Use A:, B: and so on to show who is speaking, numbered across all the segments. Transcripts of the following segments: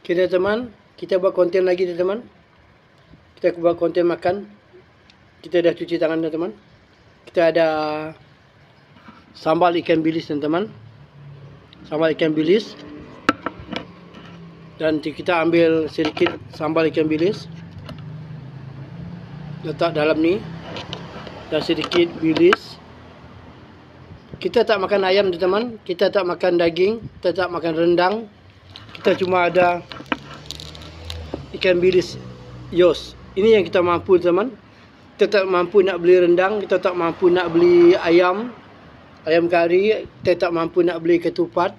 A: Okay teman, kita buat konten lagi teman. Kita buat konten makan. Kita dah cuci tangan teman. Kita ada sambal ikan bilis teman. Sambal ikan bilis. Dan kita ambil sedikit sambal ikan bilis. Letak dalam ni. Dan sedikit bilis. Kita tak makan ayam teman, kita tak makan daging, kita tak makan rendang. Kita cuma ada ikan bilis yos. Ini yang kita mampu teman. Kita tak mampu nak beli rendang, kita tak mampu nak beli ayam kari, kita tak mampu nak beli ketupat.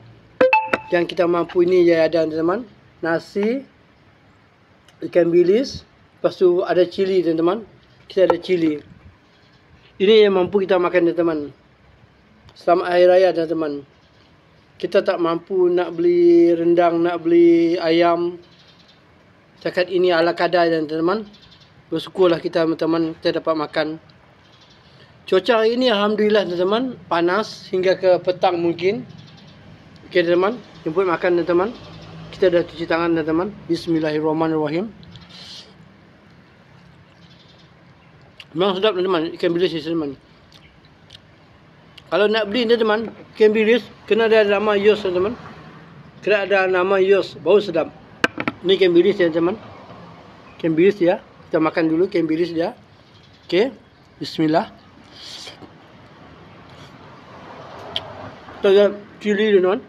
A: Yang kita mampu ini je ada teman. Nasi, ikan bilis, lepas tu ada cili teman. Kita ada cili. Ini yang mampu kita makan teman. Selamat Hari Raya teman-teman. Kita tak mampu nak beli rendang, nak beli ayam. Cakap ini ala kadar teman-teman. Bersyukurlah kita teman-teman kita dapat makan. Cuaca hari ini alhamdulillah teman-teman, panas hingga ke petang mungkin. Okey teman-teman, jemput makan teman-teman. Kita dah cuci tangan teman-teman. Bismillahirrahmanirrahim. Memang sedap teman-teman ikan bilis ni teman. Kalau nak beli teman, ikan bilis kena ada nama yos teman. Kena ada nama yos, bau sedap. Ni ikan bilis ya teman. Ikan bilis ya. Kita makan dulu ikan bilis dia. Okey. Bismillah. Kita ada cili teman.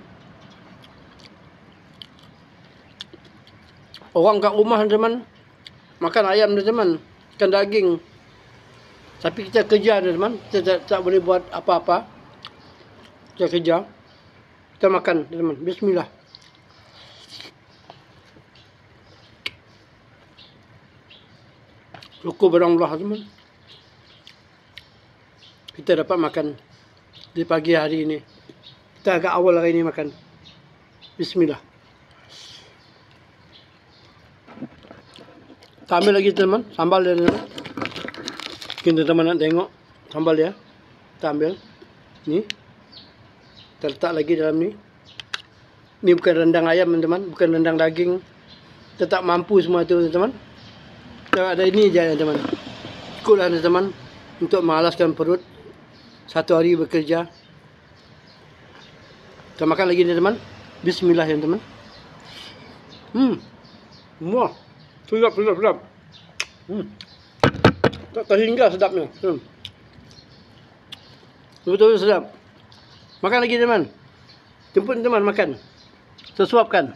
A: Orang kat rumah teman makan ayam teman, ikan daging. Tapi kita kerja teman, kita tak boleh buat apa-apa. Kita kerja. Kita makan teman. Bismillah. Syukur pada Allah teman. Kita dapat makan di pagi hari ini. Kita agak awal hari ini makan. Bismillah. Kita ambil lagi teman, sambal dia teman. Mungkin teman-teman nak tengok sambal dia. Kita ambil. Ni. Kita letak lagi dalam ni. Ni bukan rendang ayam teman-teman. Bukan rendang daging. Kita tak mampu semua tu teman-teman. Kita ada ini je teman-teman. Cukuplah teman-teman. Untuk malaskan perut. Satu hari bekerja. Kita makan lagi teman-teman. Bismillah teman-teman. Wah. Sedap. Tak terhingga sedapnya. Betul-betul sedap. Makan lagi teman. Jemput teman makan. Sesuapkan.